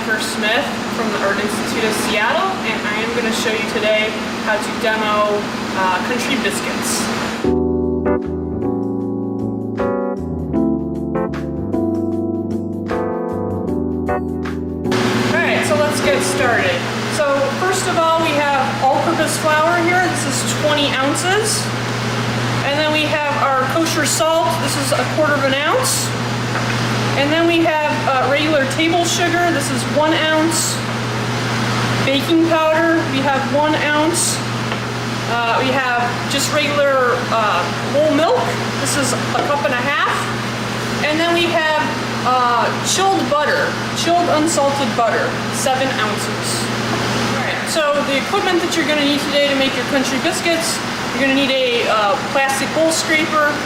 Jenifer Smith from the Art Institute of Seattle, and I am going to show you today how to demo country biscuits. Alright, so let's get started. So first of all, we have all-purpose flour here. This is 20 ounces. And then we have our kosher salt. This is 1/4 ounce. And then we have regular table sugar. This is 1 ounce. Baking powder, we have 1 ounce. We have just regular whole milk. This is 1.5 cups. And then we have chilled butter, chilled unsalted butter, 7 ounces. Alright, so the equipment that you're going to need today to make your country biscuits, you're going to need a plastic bowl scraper.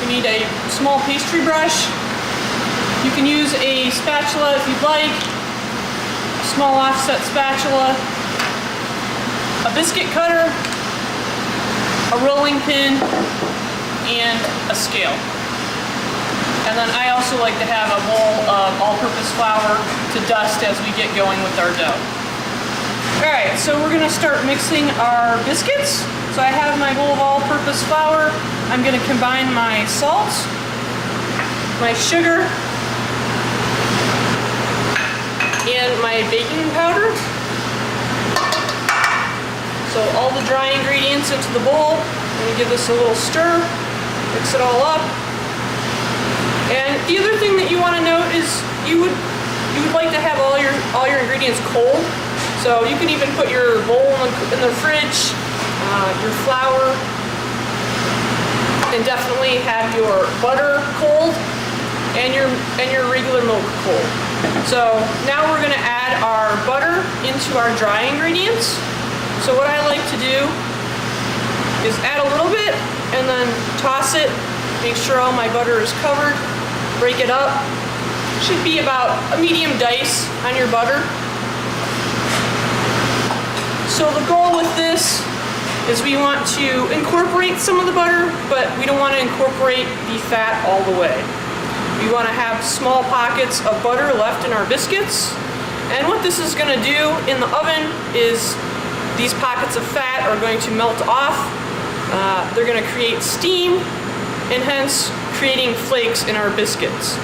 You need a small pastry brush. You can use a spatula if you'd like, a small offset spatula, a biscuit cutter, a rolling pin, and a scale. And then I also like to have a bowl of all-purpose flour to dust as we get going with our dough. Alright, so we're going to start mixing our biscuits. So I have my bowl of all-purpose flour. I'm going to combine my salt, my sugar, and my baking powder. So all the dry ingredients into the bowl. I'm going to give this a little stir, mix it all up. And the other thing that you want to note is you would like to have all your ingredients cold. So you can even put your bowl in the fridge, your flour, and definitely have your butter cold and your regular milk cold. So now we're going to add our butter into our dry ingredients. So what I like to do is add a little bit and then toss it, make sure all my butter is covered, break it up. Should be about a medium dice on your butter. So the goal with this is we want to incorporate some of the butter, but we don't want to incorporate the fat all the way. We want to have small pockets of butter left in our biscuits. And what this is going to do in the oven is these pockets of fat are going to melt off. They're going to create steam and hence creating flakes in our biscuits.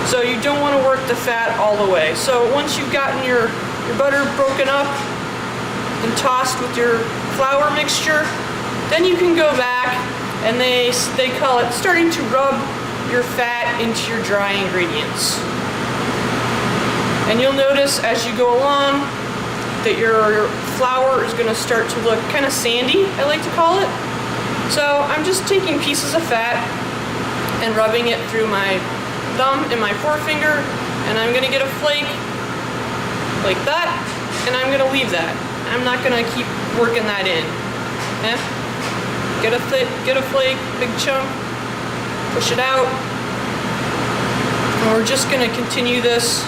So you don't want to work the fat all the way. So once you've gotten your butter broken up and tossed with your flour mixture, then you can go back and they call it starting to rub your fat into your dry ingredients. And you'll notice as you go along that your flour is going to start to look kind of sandy, I like to call it. So I'm just taking pieces of fat and rubbing it through my thumb and my forefinger, and I'm going to get a flake like that, and I'm going to leave that. I'm not going to keep working that in. Get a flake, big chunk, push it out, and we're just going to continue this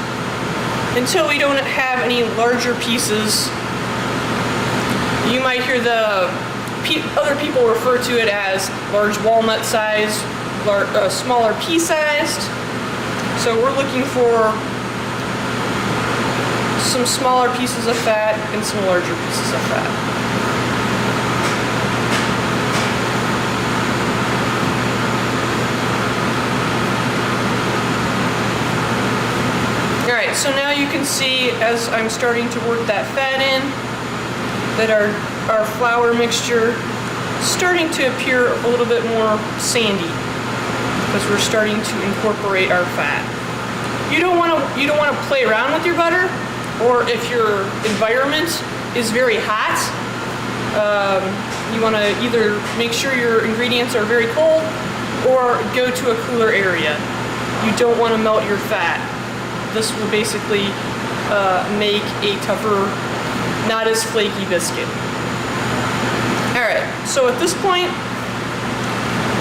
until we don't have any larger pieces. You might hear other people refer to it as large walnut size, smaller pea sized. So we're looking for some smaller pieces of fat and some larger pieces of fat. Alright, so now you can see as I'm starting to work that fat in, that our flour mixture is starting to appear a little bit more sandy because we're starting to incorporate our fat. You don't want to play around with your butter, or if your environment is very hot, you want to either make sure your ingredients are very cold or go to a cooler area. You don't want to melt your fat. This will basically make a tougher, not as flaky biscuit. Alright, so at this point,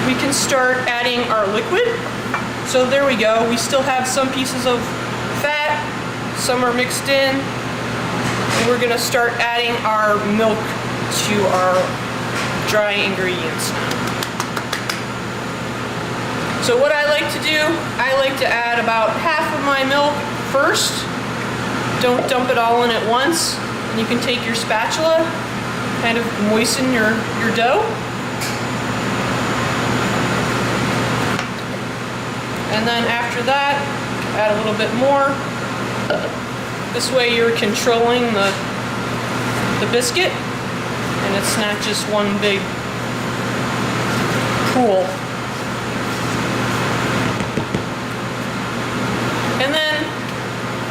we can start adding our liquid. So there we go. We still have some pieces of fat, some are mixed in, and we're going to start adding our milk to our dry ingredients now. So what I like to do, I like to add about half of my milk first, Don't dump it all in at once. And you can take your spatula, kind of moisten your dough. And then after that, add a little bit more. This way you're controlling the biscuit, and it's not just one big pool. And then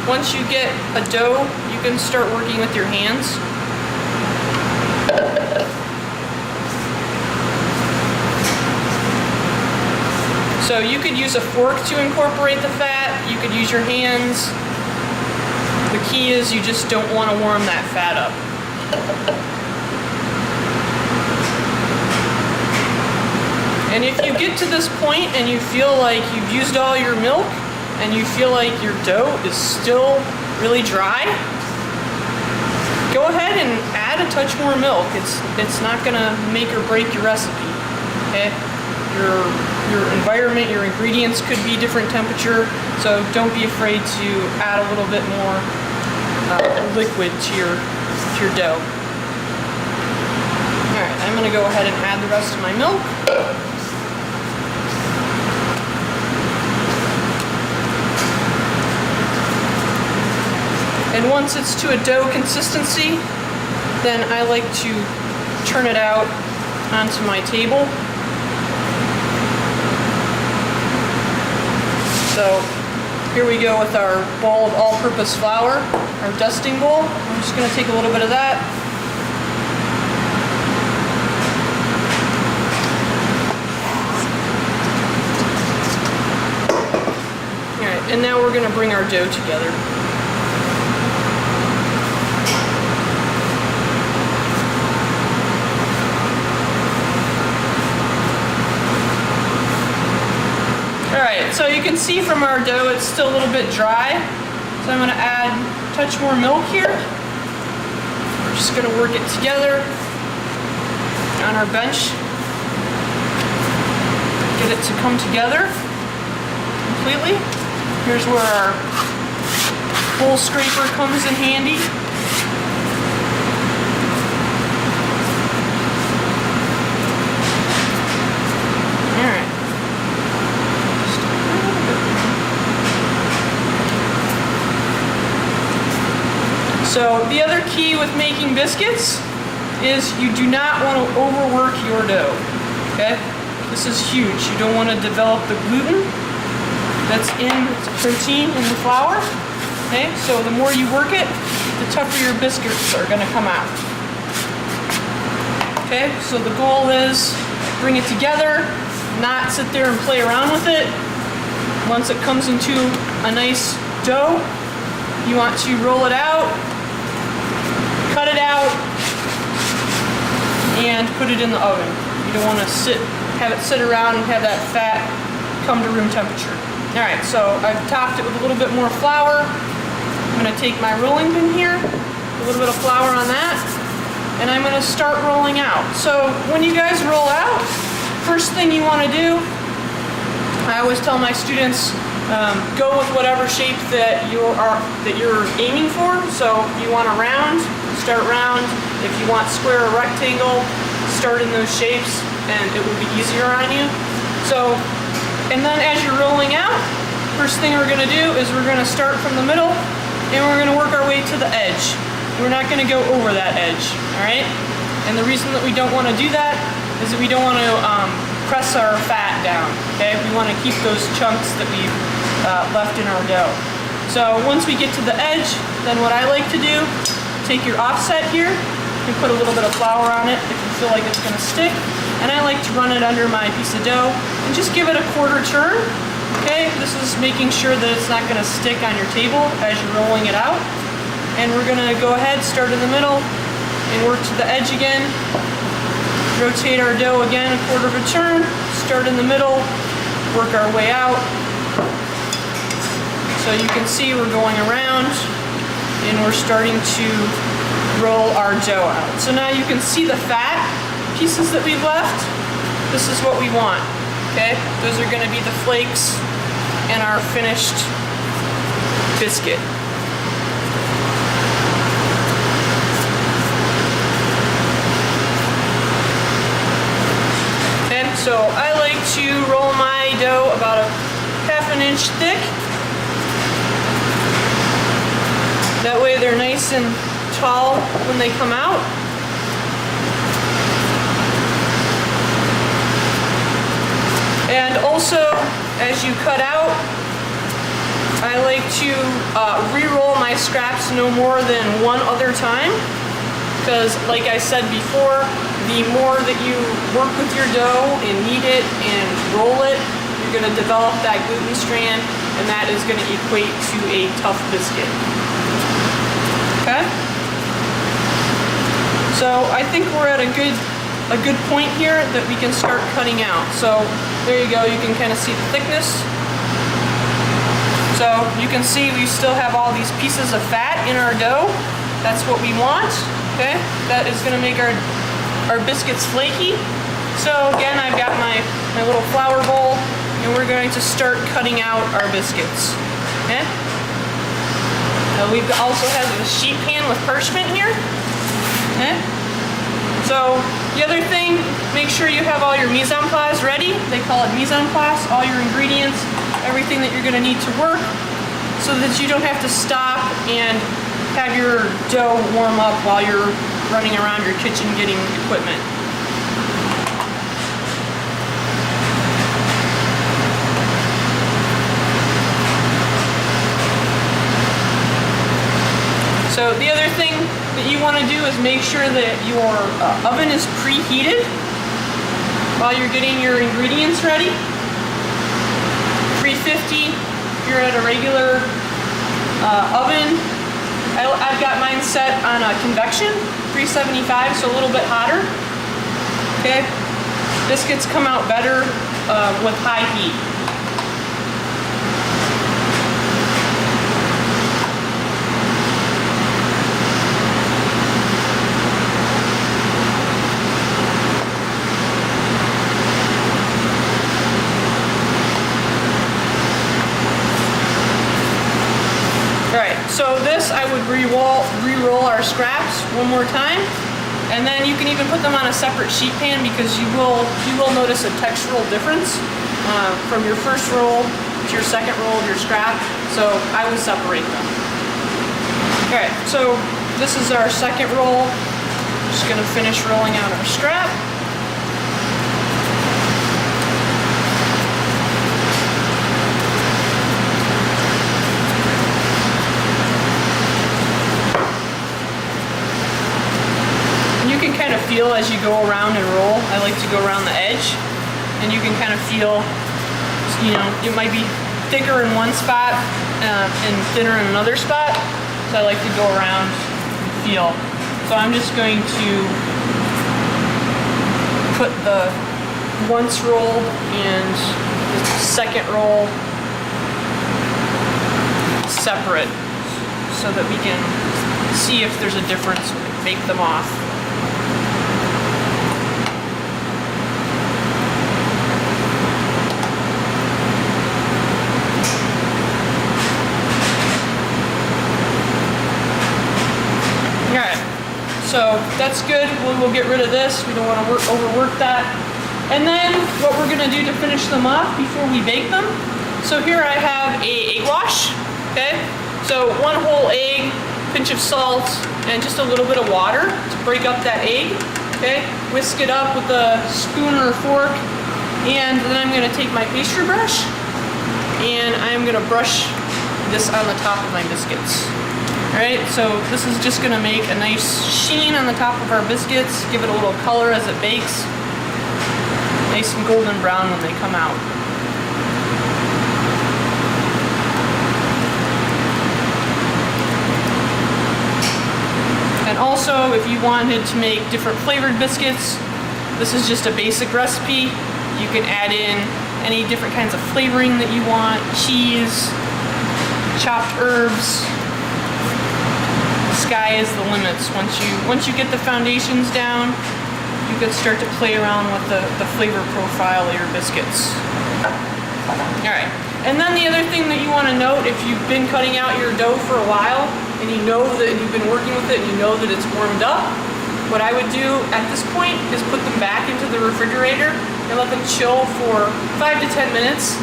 once you get a dough, you can start working with your hands. So you could use a fork to incorporate the fat, you could use your hands. The key is you just don't want to warm that fat up. And if you get to this point and you feel like you've used all your milk and you feel like your dough is still really dry, go ahead and add a touch more milk. It's not gonna make or break your recipe. Okay? Your environment, your ingredients could be different temperature, so don't be afraid to add a little bit more liquid to your dough. Alright, I'm gonna go ahead and add the rest of my milk. And once it's to a dough consistency, then I like to turn it out onto my table. So here we go with our bowl of all-purpose flour, our dusting bowl. I'm just going to take a little bit of that. All right, and now we're going to bring our dough together. Alright, so you can see from our dough it's still a little bit dry. So I'm going to add a touch more milk here. We're just going to work it together on our bench. Get it to come together completely. Here's where our bowl scraper comes in handy. So the other key with making biscuits is you do not want to overwork your dough, okay? This is huge. You don't want to develop the gluten that's in the protein in the flour, okay? So the more you work it, the tougher your biscuits are going to come out. Okay, so the goal is bring it together, not sit there and play around with it. Once it comes into a nice dough, you want to roll it out, cut it out, and put it in the oven. You don't want to have it sit around and have that fat come to room temperature. Alright, so I've topped it with a little bit more flour. I'm going to take my rolling pin here, a little bit of flour on that, and I'm going to start rolling out. So when you guys roll out, first thing you want to do, I always tell my students, go with whatever shape that you're aiming for. So if you want a round, start round. If you want square or rectangle, start in those shapes and it will be easier on you. So, and then as you're rolling out, first thing we're going to do is we're going to start from the middle and we're going to work our way to the edge. We're not going to go over that edge, alright? And the reason that we don't want to do that is that we don't want to press our fat down, okay? We want to keep those chunks that we've left in our dough. So once we get to the edge, then what I like to do, take your offset here, you put a little bit of flour on it if you feel like it's going to stick, and I like to run it under my piece of dough and just give it a quarter turn, okay? This is making sure that it's not going to stick on your table as you're rolling it out. And we're going to go ahead, start in the middle, and work to the edge again. Rotate our dough again a quarter of a turn, start in the middle, work our way out. So you can see we're going around and we're starting to roll our dough out. So now you can see the fat pieces that we've left. This is what we want, okay? Those are going to be the flakes and our finished biscuit. So I like to roll my dough about a ½ inch thick. That way they're nice and tall when they come out. And also, as you cut out, I like to re-roll my scraps no more than one other time, because like I said before, the more that you work with your dough and knead it and roll it, you're going to develop that gluten strand, and that is going to equate to a tough biscuit. Okay? So I think we're at a good point here that we can start cutting out. So there you go, you can kind of see the thickness. So you can see we still have all these pieces of fat in our dough. That's what we want, okay? That is gonna make our biscuits flaky. So again, I've got my little flour bowl, and we're going to start cutting out our biscuits, okay? We also have the sheet pan with parchment here, okay? So the other thing, make sure you have all your mise en place ready. They call it mise en place, all your ingredients, everything that you're gonna need to work, so that you don't have to stop and have your dough warm up while you're running around your kitchen getting equipment. So the other thing that you want to do is make sure that your oven is preheated while you're getting your ingredients ready. 350, you're at a regular oven. I've got mine set on a convection, 375, so a little bit hotter. Okay, biscuits come out better with high heat. So this, I would re-roll our scraps one more time, and then you can even put them on a separate sheet pan, because you will notice a textural difference from your first roll to your second roll of your scrap. So I would separate them. Okay, so this is our second roll. Just gonna finish rolling out our scrap. Feel as you go around and roll. I like to go around the edge, and you can kind of feel, you know, it might be thicker in one spot and thinner in another spot. So I like to go around and feel. So I'm just going to put the once roll and the second roll separate, so that we can see if there's a difference when we bake them off. So that's good. We'll get rid of this. We don't want to overwork that. And then what we're going to do to finish them off before we bake them. So here I have a egg wash. Okay. So 1 whole egg, pinch of salt, and just a little bit of water to break up that egg. Okay. Whisk it up with a spoon or a fork, and then I'm going to take my pastry brush, and I'm going to brush this on the top of my biscuits. Alright, so this is just going to make a nice sheen on the top of our biscuits, give it a little color as it bakes. Nice and golden brown when they come out. And also, if you wanted to make different flavored biscuits, this is just a basic recipe. You can add in any different kinds of flavoring that you want, cheese, chopped herbs. Sky is the limits. Once you get the foundations down, you can start to play around with the flavor profile of your biscuits. Alright, and then the other thing that you want to note, if you've been cutting out your dough for a while, and you know that you've been working with it, and you know that it's warmed up, what I would do at this point is put them back into the refrigerator and let them chill for 5 to 10 minutes.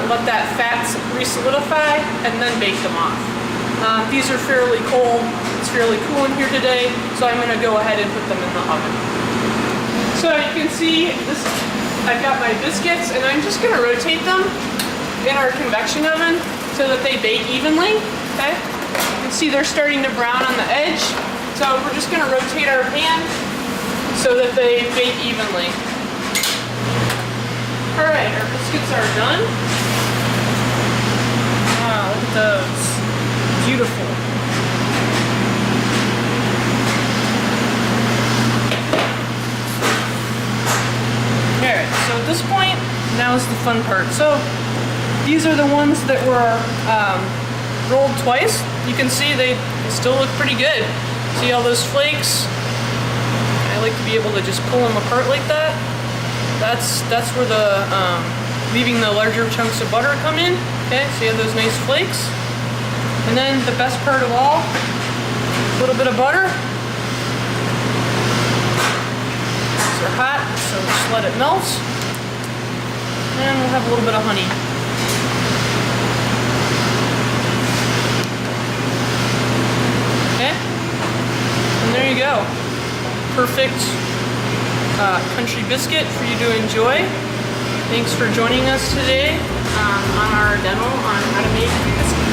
Let that fat re-solidify and then bake them off. These are fairly cold. It's fairly cool in here today, so I'm going to go ahead and put them in the oven. So you can see this. I've got my biscuits, and I'm just going to rotate them in our convection oven so that they bake evenly. Okay. You can see they're starting to brown on the edge, so we're just going to rotate our pan so that they bake evenly. All right, our biscuits are done. Wow, look at those. Beautiful. Alright, so at this point, now is the fun part. So, these are the ones that were rolled twice. You can see they still look pretty good. See all those flakes? I like to be able to just pull them apart like that. That's where the leaving the larger chunks of butter come in. Okay, so you have those nice flakes. And then the best part of all, a little bit of butter. These are hot, so just let it melt. And we'll have a little bit of honey. Okay, and there you go. Perfect country biscuit for you to enjoy. Thanks for joining us today on our demo on how to make biscuits.